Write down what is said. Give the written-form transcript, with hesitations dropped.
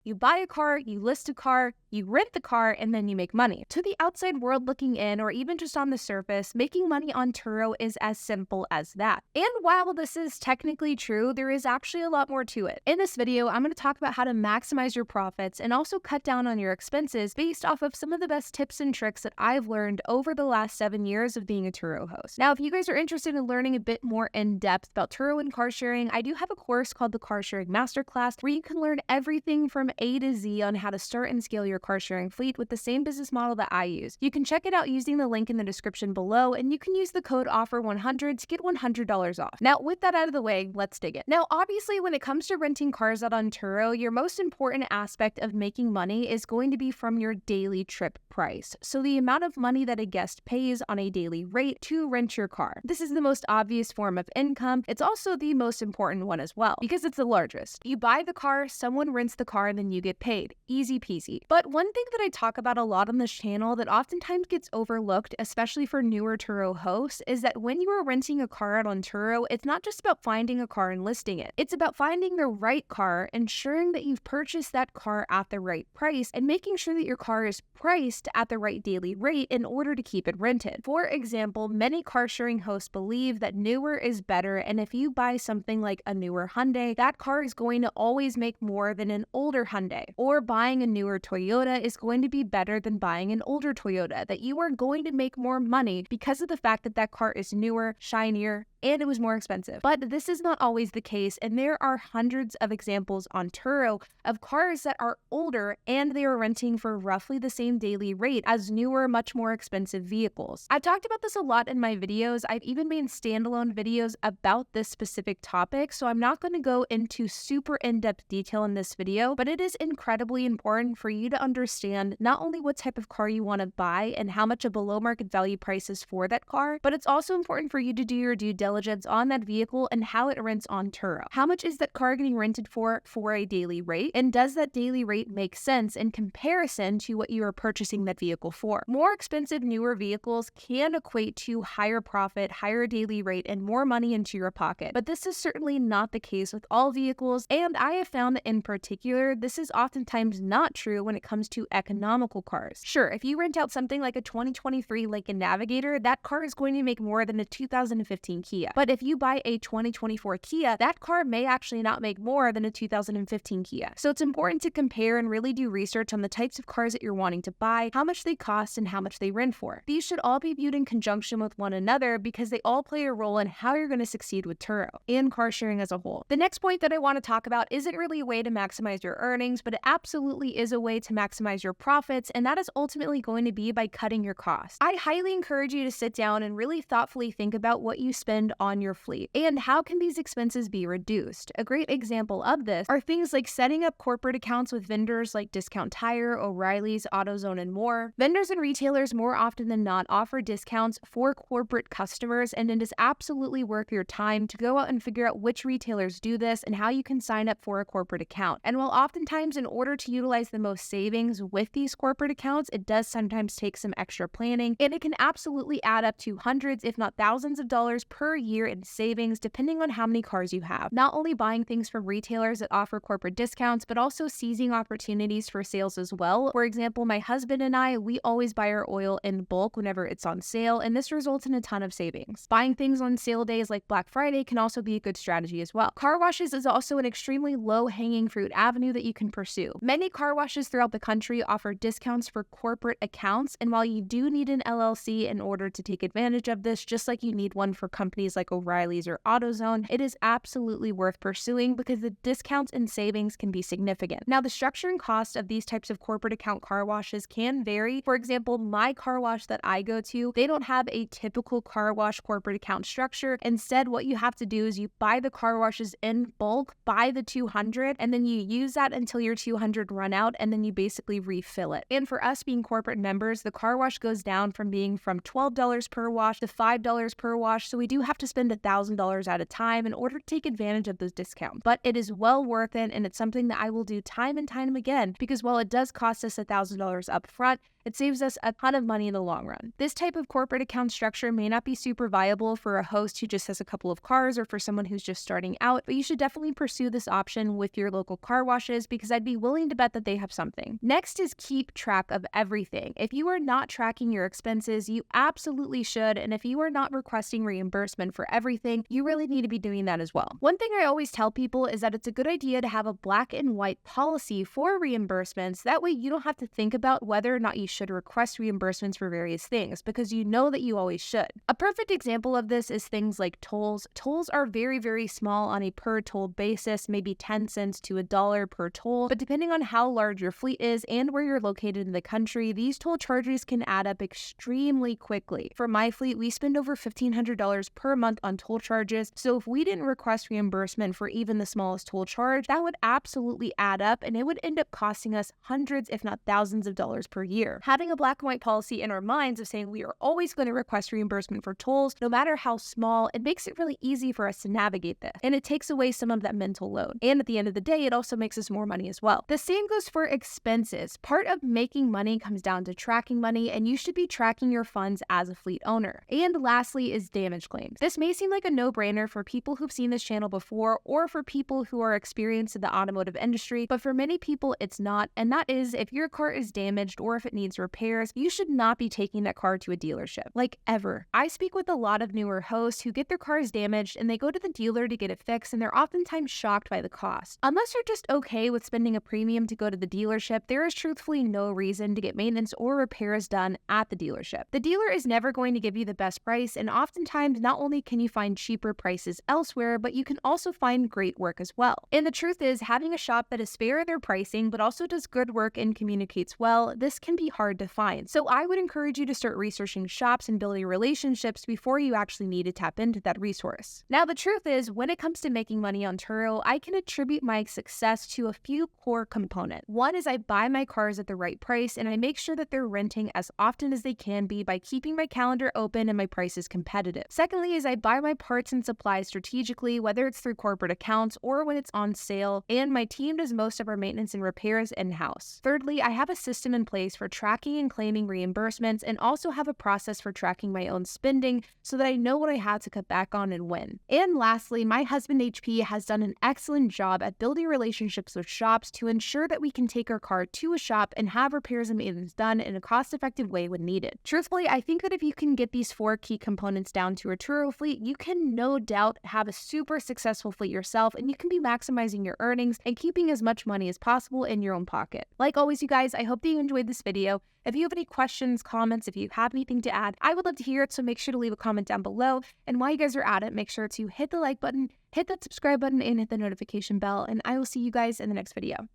You buy a car, you list a car, you rent the car, and then you make money. To the outside world looking in, or even just on the surface, making money on Turo is as simple as that. And while this is technically true, there is actually a lot more to it. In this video, I'm going to talk about how to maximize your profits and also cut down on your expenses based off of some of the best tips and tricks that I've learned over the last 7 years of being a Turo host. Now, if you guys are interested in learning a bit more in depth about Turo and car sharing, I do have a course called the Car Sharing Masterclass where you can learn everything from A to Z on how to start and scale your car sharing fleet with the same business model that I use. You can check it out using the link in the description below, and you can use the code OFFER100 to get $100 off. Now, with that out of the way, let's dig in. Now, obviously, when it comes to renting cars out on Turo, your most important aspect of making money is going to be from your daily trip price. So the amount of money that a guest pays on a daily rate to rent your car. This is the most obvious form of income. It's also the most important one as well, because it's the largest. You buy the car, someone rents the car, and then you get paid. Easy peasy. But one thing that I talk about a lot on this channel that oftentimes gets overlooked, especially for newer Turo hosts, is that when you are renting a car out on Turo, it's not just about finding a car and listing it. It's about finding the right car, ensuring that you've purchased that car at the right price, and making sure that your car is priced at the right daily rate in order to keep it rented. For example, many car sharing hosts believe that newer is better, and if you buy something like a newer Hyundai, that car is going to always make more than an older Hyundai. Or buying a newer Toyota is going to be better than buying an older Toyota, that you are going to make more money because of the fact that that car is newer, shinier, and it was more expensive. But this is not always the case, and there are hundreds of examples on Turo of cars that are older and they are renting for roughly the same daily rate as newer, much more expensive vehicles. I've talked about this a lot in my videos. I've even made standalone videos about this specific topic, so I'm not going to go into super in-depth detail in this video, but it is incredibly important for you to understand not only what type of car you want to buy and how much a below market value price is for that car, but it's also important for you to do your due diligence on that vehicle and how it rents on Turo. How much is that car getting rented for a daily rate? And does that daily rate make sense in comparison to what you are purchasing that vehicle for? More expensive, newer vehicles can equate to higher profit, higher daily rate, and more money into your pocket. But this is certainly not the case with all vehicles, and I have found that in particular, this is oftentimes not true when it comes to economical cars. Sure, if you rent out something like a 2023 Lincoln Navigator, that car is going to make more than a 2015 Kia. But if you buy a 2024 Kia, that car may actually not make more than a 2015 Kia. So it's important to compare and really do research on the types of cars that you're wanting to buy, how much they cost, and how much they rent for. These should all be viewed in conjunction with one another because they all play a role in how you're going to succeed with Turo and car sharing as a whole. The next point that I want to talk about isn't really a way to maximize your earnings, but it absolutely is a way to maximize your profits, and that is ultimately going to be by cutting your costs. I highly encourage you to sit down and really thoughtfully think about what you spend on your fleet and how can these expenses be reduced. A great example of this are things like setting up corporate accounts with vendors like Discount Tire, O'Reilly's, AutoZone, and more. Vendors and retailers more often than not offer discounts for corporate customers, and it is absolutely worth your time to go out and figure out which retailers do this and how you can sign up for a corporate account. And while oftentimes in order to utilize the most savings with these corporate accounts, it does sometimes take some extra planning, and it can absolutely add up to hundreds, if not thousands of dollars per year in savings depending on how many cars you have. Not only buying things from retailers that offer corporate discounts, but also seizing opportunities for sales as well. For example, my husband and I, we always buy our oil in bulk whenever it's on sale, and this results in a ton of savings. Buying things on sale days like Black Friday can also be a good strategy as well. Car washes is also an extremely low-hanging fruit avenue that you can pursue. Many car washes throughout the country offer discounts for corporate accounts, and while you do need an LLC in order to take advantage of this, just like you need one for companies like O'Reilly's or AutoZone, it is absolutely worth pursuing because the discounts and savings can be significant. Now, the structure and cost of these types of corporate account car washes can vary. For example, my car wash that I go to, they don't have a typical car wash corporate account structure. Instead, what you have to do is you buy the car washes in bulk, buy the 200, and then you use that until your 200 run out, and then you basically refill it. And for us being corporate members, the car wash goes down from being from $12 per wash to $5 per wash, so we do have to spend $1,000 at a time in order to take advantage of those discounts. But it is well worth it, and it's something that I will do time and time again because while it does cost us $1,000 up front, It saves us a ton of money in the long run. This type of corporate account structure may not be super viable for a host who just has a couple of cars or for someone who's just starting out, but you should definitely pursue this option with your local car washes because I'd be willing to bet that they have something. Next is keep track of everything. If you are not tracking your expenses, you absolutely should, and if you are not requesting reimbursement for everything, you really need to be doing that as well. One thing I always tell people is that it's a good idea to have a black and white policy for reimbursements. That way you don't have to think about whether or not you should request reimbursements for various things because you know that you always should. A perfect example of this is things like tolls. Tolls are very, very small on a per toll basis, maybe 10 cents to $1 per toll, but depending on how large your fleet is and where you're located in the country, these toll charges can add up extremely quickly. For my fleet, we spend over $1,500 per month on toll charges, so if we didn't request reimbursement for even the smallest toll charge, that would absolutely add up and it would end up costing us hundreds, if not thousands of dollars per year. Having a black and white policy in our minds of saying we are always going to request reimbursement for tolls, no matter how small, it makes it really easy for us to navigate this, and it takes away some of that mental load. And at the end of the day, it also makes us more money as well. The same goes for expenses. Part of making money comes down to tracking money, and you should be tracking your funds as a fleet owner. And lastly is damage claims. This may seem like a no-brainer for people who've seen this channel before or for people who are experienced in the automotive industry, but for many people it's not, and that is if your car is damaged or if it needs repairs, you should not be taking that car to a dealership. Like ever. I speak with a lot of newer hosts who get their cars damaged and they go to the dealer to get it fixed, and they're oftentimes shocked by the cost. Unless you're just okay with spending a premium to go to the dealership, there is truthfully no reason to get maintenance or repairs done at the dealership. The dealer is never going to give you the best price, and oftentimes not only can you find cheaper prices elsewhere, but you can also find great work as well. And the truth is, having a shop that is fair in their pricing but also does good work and communicates well, this can be hard to find. So I would encourage you to start researching shops and building relationships before you actually need to tap into that resource. Now, the truth is, when it comes to making money on Turo, I can attribute my success to a few core components. One is I buy my cars at the right price, and I make sure that they're renting as often as they can be by keeping my calendar open and my prices competitive. Secondly is I buy my parts and supplies strategically, whether it's through corporate accounts or when it's on sale, and my team does most of our maintenance and repairs in-house. Thirdly, I have a system in place for tracking and claiming reimbursements, and also have a process for tracking my own spending so that I know what I had to cut back on and when. And lastly, my husband HP has done an excellent job at building relationships with shops to ensure that we can take our car to a shop and have repairs and maintenance done in a cost-effective way when needed. Truthfully, I think that if you can get these 4 key components down to a Turo fleet, you can no doubt have a super successful fleet yourself, and you can be maximizing your earnings and keeping as much money as possible in your own pocket. Like always, you guys, I hope that you enjoyed this video. If you have any questions, comments, if you have anything to add, I would love to hear it, so make sure to leave a comment down below. And while you guys are at it, make sure to hit the like button, hit that subscribe button, and hit the notification bell, and I will see you guys in the next video.